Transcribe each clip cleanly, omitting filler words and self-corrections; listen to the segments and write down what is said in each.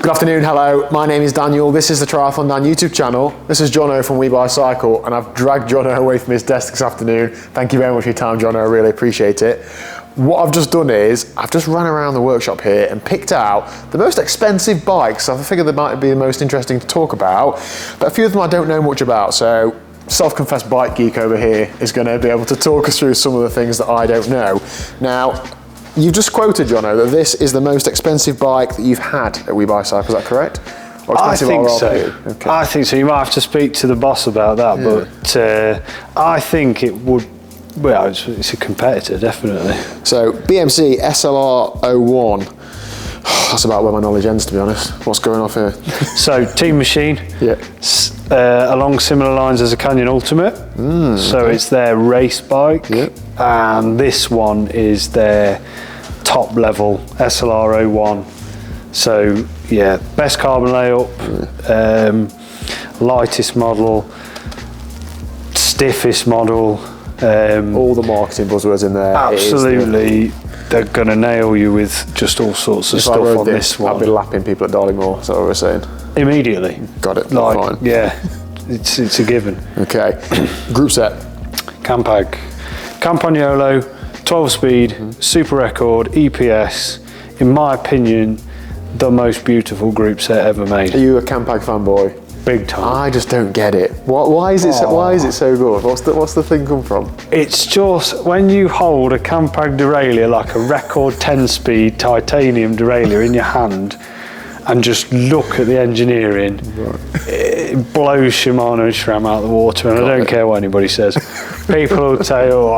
Good afternoon, hello, my name is Daniel, this is the TriathlonDan YouTube channel. This is Jono from We Buy Cycle, and I've dragged Jono away from his desk this afternoon. Thank you very much for your time, Jono, I really appreciate it. What I've just done is, I've just run around the workshop here and picked out the most expensive bikes. I figured they might be the most interesting to talk about, but a few of them I don't know much about, so self-confessed bike geek over here is going to be able to talk us through some of the things that I don't know. Now, you've just quoted, Jono, that this is the most expensive bike that you've had at We Buy Cycle, is that correct? I think so. Okay. I think so. You might have to speak to the boss about that, but I think it would. Well, it's a competitor, definitely. So BMC SLR01. That's about where my knowledge ends, to be honest. What's going off here? So Teammachine, along similar lines as a Canyon Ultimate. So it's their race bike, and this one is their top level SLR01. So yeah, best carbon layup, lightest model, stiffest model. All the marketing buzzwords in there. Absolutely, they're going to nail you with just all sorts of stuff on this one. I'd be lapping people at Darlingmore, is that what we're saying? Immediately. Got it, like, fine. Yeah, it's a given. Okay, group set. Campag. Campagnolo, 12 speed, super record, EPS. In my opinion, the most beautiful group set ever made. Are you a Campag fanboy? Big time. I just don't get it. Why is it so good? What's the thing come from? It's just when you hold a Campag derailleur, like a record 10-speed titanium derailleur in your hand, and just look at the engineering, it blows Shimano and SRAM out of the water, and I don't care what anybody says. People will tell you,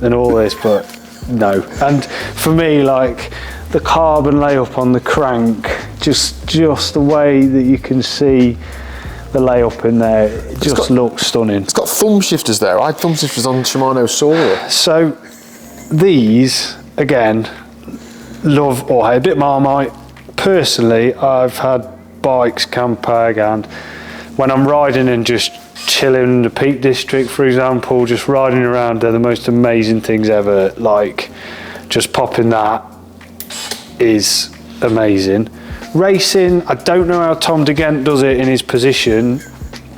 and all this, but no. And for me, like, the carbon layup on the crank, just the way that you can see the layup in there, it just looks stunning. It's got thumb shifters there. I had thumb shifters on Shimano Sora. So these, again, love or hate, a bit Marmite. Personally, I've had bikes, Campag, and when I'm riding and just chilling in the Peak District, for example, just riding around, they're the most amazing things ever. Like, just popping that is amazing. Racing, I don't know how Tom De Gent does it in his position,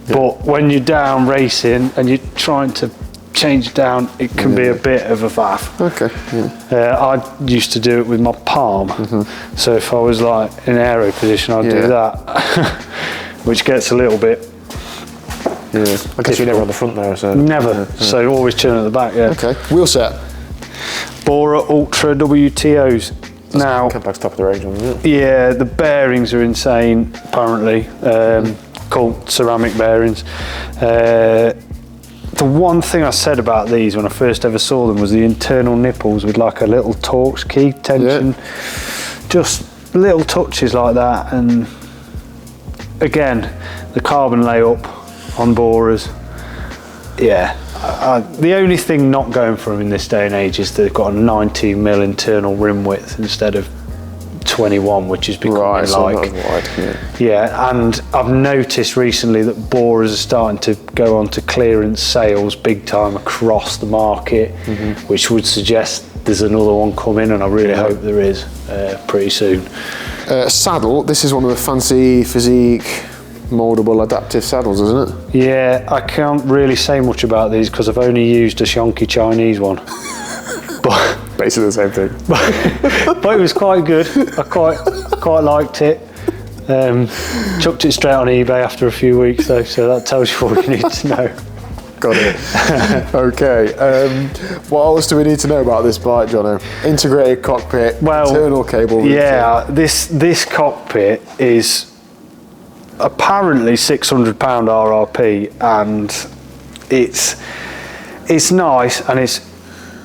but when you're down racing and you're trying to change down, it can be a bit of a faff. Okay. I used to do it with my palm, so if I was like in aero position, I'd do that, which gets a little bit. Yeah, I guess you're never on the front there, so. Never, so always chilling at the back, Okay, wheel set. Bora Ultra WTOs. Now, Campag's top of the range, isn't it? Yeah, the bearings are insane, apparently, called ceramic bearings. The one thing I said about these when I first ever saw them was the internal nipples with like a little Torx key tension. Just little touches like that, and again, the carbon layup on Boras. Yeah. The only thing not going for them in this day and age is they've got a 19mm internal rim width instead of 21, which is becoming like wide, and I've noticed recently that Boras are starting to go on to clearance sales big time across the market, which would suggest there's another one coming, and I really hope there is pretty soon. Saddle, this is one of the fancy physique moldable adaptive saddles, isn't it? Yeah, I can't really say much about these because I've only used a shonky Chinese one. But basically the same thing. But it was quite good. I quite liked it. Chucked it straight on eBay after a few weeks though, so that tells you all you need to know. Got it. Okay. What else do we need to know about this bike, Jono? Integrated cockpit, internal cable routing. Yeah, this cockpit is apparently £600 RRP, and it's nice and it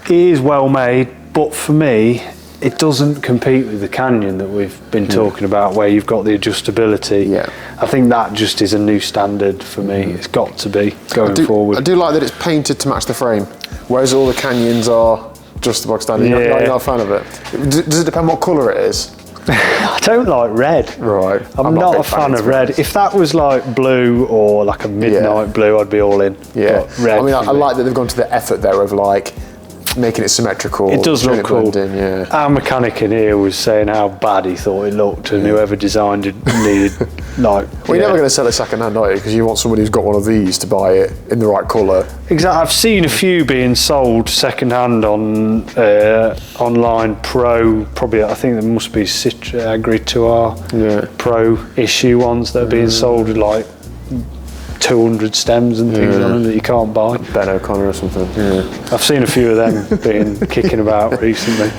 is well made, but for me it doesn't compete with the Canyon that we've been talking about, where you've got the adjustability. I think that just is a new standard for me. It's got to be going forward. I do like that it's painted to match the frame, whereas all the Canyons are just the box standard. You're not a fan of it? Does it depend what colour it is? I don't like red. Right. I'm not a fan of red. If that was like blue or like a midnight blue, I'd be all in. Yeah. But red, I mean, I like that they've gone to the effort there of like making it symmetrical. It does look cool. Yeah. Our mechanic in here was saying how bad he thought it looked, and whoever designed it needed, like... Well, you're never going to sell it second-hand, are you? Because you want somebody who's got one of these to buy it in the right colour. Exactly. I've seen a few being sold second-hand on online Pro. Probably, I think there must be Agri 2R Pro issue ones that are being sold with like 200 stems and things on them that you can't buy. Ben O'Connor or something. Yeah. I've seen a few of them being kicking about recently.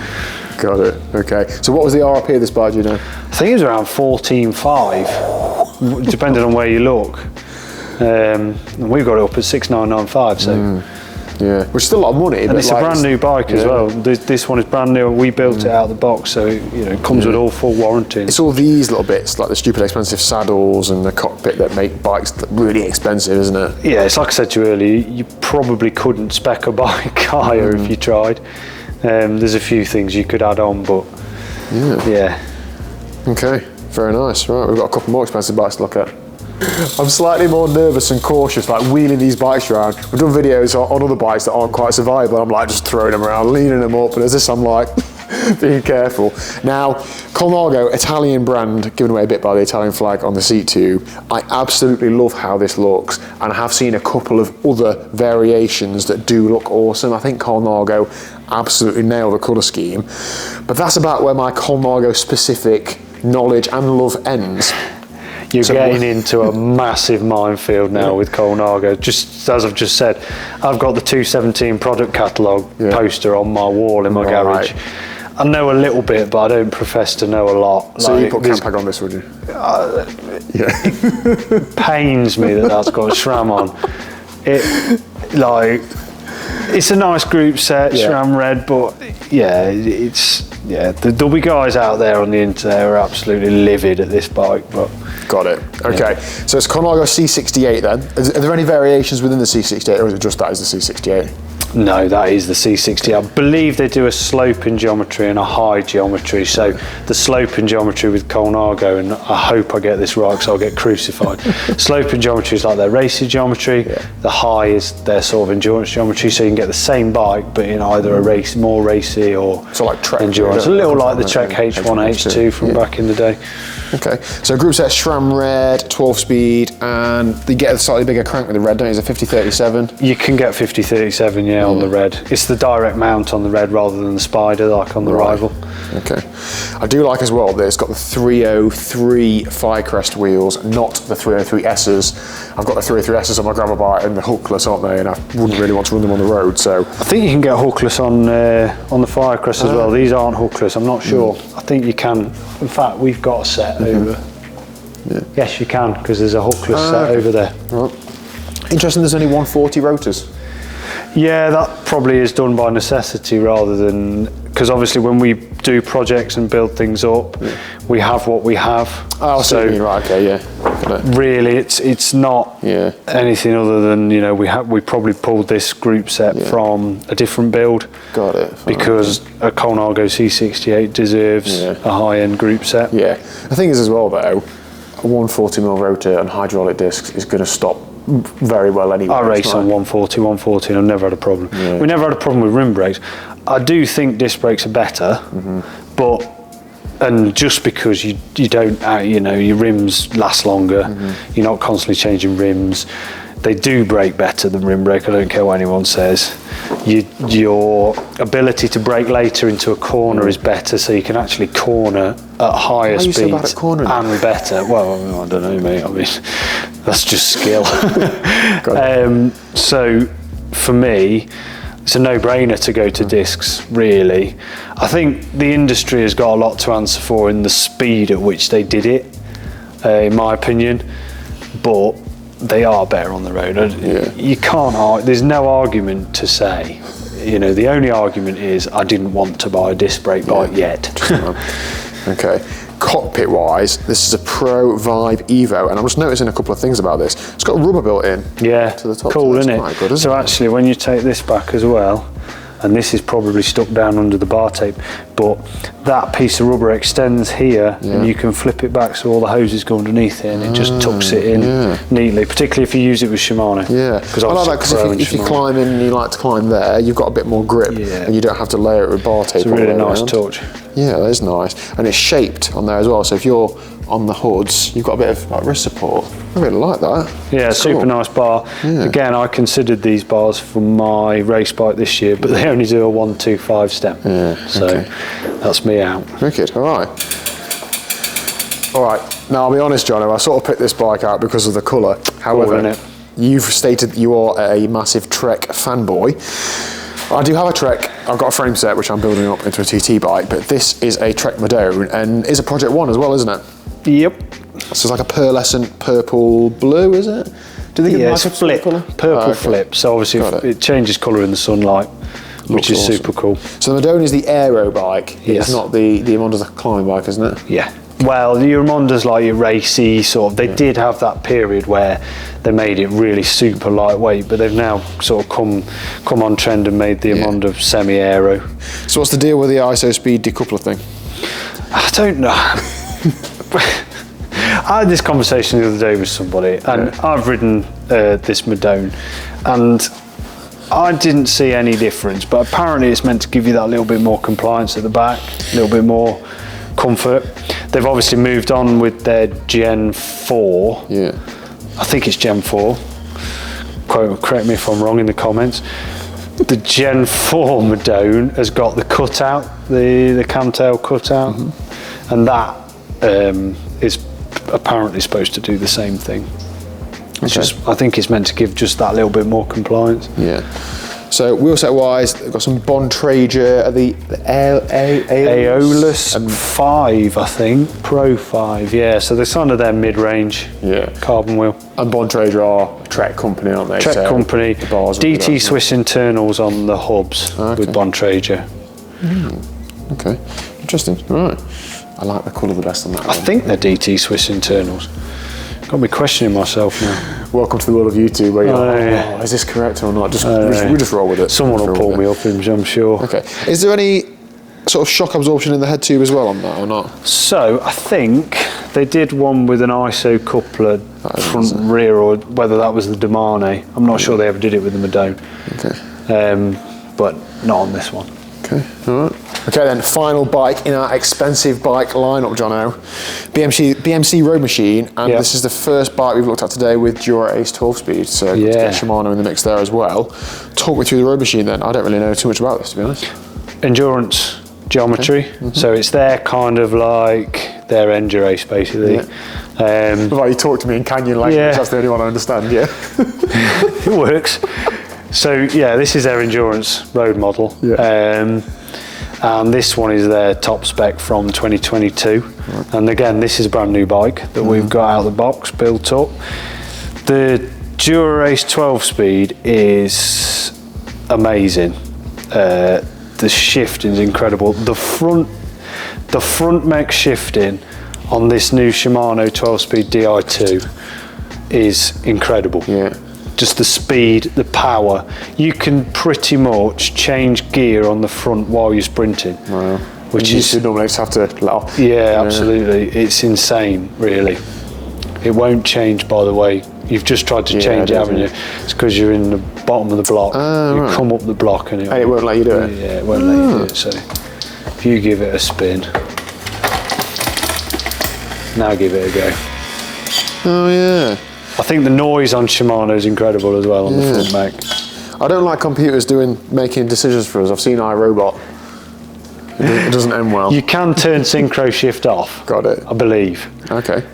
Got it. Okay. So what was the RRP of this bike, do you know? I think it was around 14.5, depending on where you look. And we've got it up at 6,995. So. Yeah, which is still a lot of money. And but it's a brand new bike as well. This one is brand new. We built it out of the box, so it comes with all full warranty. It's all these little bits, like the stupid expensive saddles and the cockpit that make bikes really expensive, isn't it? Yeah, it's like I said to you earlier, you probably couldn't spec a bike higher if you tried. There's a few things you could add on, but yeah. Okay, very nice. Right, we've got a couple more expensive bikes to look at. I'm slightly more nervous and cautious, like wheeling these bikes around. We've done videos on other bikes that aren't quite survivable. I'm like just throwing them around, leaning them up, and as this I'm like, being careful. Now, Colnago, Italian brand, given away a bit by the Italian flag on the seat tube. I absolutely love how this looks, and I have seen a couple of other variations that do look awesome. I think Colnago absolutely nailed the colour scheme, but that's about where my Colnago specific knowledge and love ends. You're getting into a massive minefield now with Colnago. Just as I've just said, I've got the 217 product catalogue poster on my wall in my garage. I know a little bit, but I don't profess to know a lot. So you put Campag on this, would you? It pains me that that's got a SRAM on. It's a nice group set, SRAM red, but there'll be guys out there on the internet who are absolutely livid at this bike, but. Got it. Okay, so it's Colnago C68 then. Are there any variations within the C68, or is it just that is the C68? No, that is the C68. I believe they do a slope in geometry and a high geometry. So the slope in geometry with Colnago, and I hope I get this right because I'll get crucified. Slope in geometry is like their racy geometry. The high is their sort of endurance geometry. So you can get the same bike, but in either a race, more racy or so like Trek endurance. A little like the Trek H1, H2 from back in the day. Okay, so group set SRAM red, 12 speed, and you get a slightly bigger crank with the red, don't you? Is it 5037? You can get 5037, on the red. It's the direct mount on the red rather than the Spider, like on the Rival. Okay. I do like as well that it's got the 303 Firecrest wheels, not the 303Ss. I've got the 303Ss on my gravel bike and the hookless, aren't they? And I wouldn't really want to run them on the road, so. I think you can get hookless on the Firecrest as well. These aren't hookless, I'm not sure. I think you can. In fact, we've got a set over. Yes, you can, because there's a hookless set over there. Right. Interesting, there's only 140 rotors. Yeah, that probably is done by necessity rather than, because obviously when we do projects and build things up, we have what we have. Oh, so right, okay, really, it's not anything other than we probably pulled this group set from a different build. Got it. Because a Colnago C68 deserves a high-end group set. Yeah, the thing is as well though, a 140mm rotor and hydraulic discs is going to stop very well anyway. I race on 140 and I've never had a problem. We never had a problem with rim brakes. I do think disc brakes are better, and just because you don't, your rims last longer, you're not constantly changing rims. They do brake better than rim brake, I don't care what anyone says. Your ability to brake later into a corner is better, so you can actually corner at higher speeds and better. Well, I don't know, mate. I mean, that's just skill. So for me, it's a no-brainer to go to discs, really. I think the industry has got a lot to answer for in the speed at which they did it, in my opinion, but they are better on the road. You can't, there's no argument to say. The only argument is I didn't want to buy a disc brake bike yet. Okay. Cockpit wise, this is a Pro Vibe Evo, and I'm just noticing a couple of things about this. It's got rubber built in. Yeah, to the top, cool, so isn't it? Good, isn't so it? Actually, when you take this back as well, and this is probably stuck down under the bar tape, but that piece of rubber extends here, and you can flip it back so all the hoses go underneath it, and it just tucks it in neatly, particularly if you use it with Shimano. Yeah, because I like that, because if you climb in and you like to climb there, you've got a bit more grip, and you don't have to layer it with bar tape. It's a really nice touch. Yeah, that is nice, and it's shaped on there as well, so if you're on the hoods, you've got a bit of like wrist support. I really like that. Yeah, super nice bar. Again, I considered these bars for my race bike this year, but they only do a 125 step. So that's me out. Wicked, all right. All right, now I'll be honest, Jono, I sort of picked this bike out because of the colour. However, you've stated that you are a massive Trek fanboy. I do have a Trek. I've got a frame set which I'm building up into a TT bike, but this is a Trek Madone and is a Project One as well, isn't it? Yep. So it's like a pearlescent purple blue, is it? Do they give it's like a flip, colour? purple flip. So obviously it changes colour in the sunlight, which is super cool. So the Madone is the aero bike. Yes. It's not the Amonda's a climbing bike, isn't it? Yeah. Well, your Amonda's like your racy sort of. They did have that period where they made it really super lightweight, but they've now sort of come on trend and made the Amonda semi-aero. So what's the deal with the ISO speed decoupler thing? I don't know. I had this conversation the other day with somebody, and I've ridden this Madone, and I didn't see any difference, but apparently it's meant to give you that little bit more compliance at the back, a little bit more comfort. They've obviously moved on with their Gen 4. Yeah. I think it's Gen 4. Correct me if I'm wrong in the comments. The Gen 4 Madone has got the cutout, the camtail cutout, and that is apparently supposed to do the same thing. It's just, I think it's meant to give just that little bit more compliance. Yeah. So wheelset wise, they've got some Bontrager, the Aeolus 5, I think, Pro 5. Yeah, so they're kind of their mid-range carbon wheel. And Bontrager are a Trek company, aren't they? Trek company. The bars DT Swiss internals on the hubs with Bontrager. Okay, interesting. All right. I like the colour the best on that one. I think they're DT Swiss internals. Got me questioning myself now. Welcome to the world of YouTube where you're like, is this correct or not? We just roll with it. Someone will pull me up, I'm sure. Okay. Is there any sort of shock absorption in the head tube as well on that or not? So I think they did one with an ISO coupler front and rear, or whether that was the Domane. I'm not sure they ever did it with the Madone. Okay. But not on this one. Okay, all right. Okay then, final bike in our expensive bike lineup, Jono. BMC Roadmachine, and this is the first bike we've looked at today with Dura Ace 12-speed, so good to get Shimano in the mix there as well. Talk me through the Roadmachine then. I don't really know too much about this, to be honest. Endurance geometry, so it's their kind of like their Endurace basically. Like you talk to me in Canyon language, that's the only one I understand, It works. So yeah, this is their endurance road model, and this one is their top spec from 2022. And again, this is a brand new bike that we've got out of the box, built up. The Dura Ace 12-speed is amazing. The shifting is incredible. The front mech shifting on this new Shimano 12-speed Di2 is incredible. Just the speed, the power. You can pretty much change gear on the front while you're sprinting. Which you should normally just have to let off. Yeah, absolutely. It's insane, really. It won't change, by the way. You've just tried to change it, haven't you? It's because you're in the bottom of the block. You come up the block and it won't let you do it? Yeah, it won't let you do it. So if you give it a spin, now give it a go. Oh yeah. I think the noise on Shimano is incredible as well on the front mech. I don't like computers making decisions for us. I've seen iRobot. It doesn't end well. You can turn synchro shift off. Got it. I believe. Okay.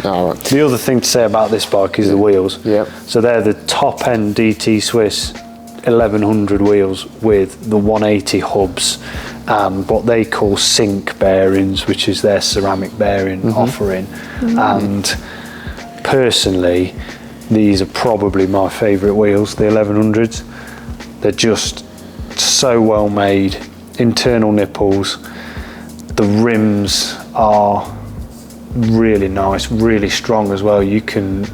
All right. The other thing to say about this bike is the wheels. Yeah. So they're the top end DT Swiss 1100 wheels with the 180 hubs and what they call sync bearings, which is their ceramic bearing offering. And personally, these are probably my favourite wheels, the 1100s. They're just so well made, internal nipples. The rims are really nice, really strong as well. You can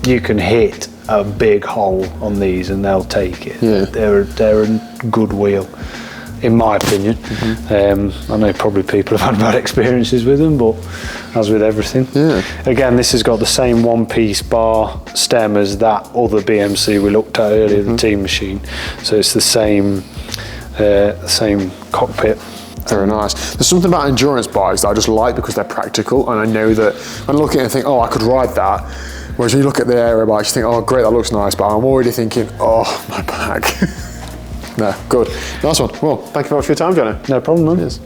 hit a big hole on these and they'll take it. Yeah. They're a good wheel, in my opinion. I know probably people have had bad experiences with them, but as with everything. Yeah. Again, this has got the same one-piece bar stem as that other BMC we looked at earlier, the Teammachine. So it's the same cockpit. Very nice. There's something about endurance bikes that I just like because they're practical, and I know that when I look at it and think, oh, I could ride that. Whereas when you look at the aero bikes, you think, oh, great, that looks nice, but I'm already thinking, oh, my back. No, good. Nice one. Well, thank you very much for your time, Johnny. No problem, man. Cheers.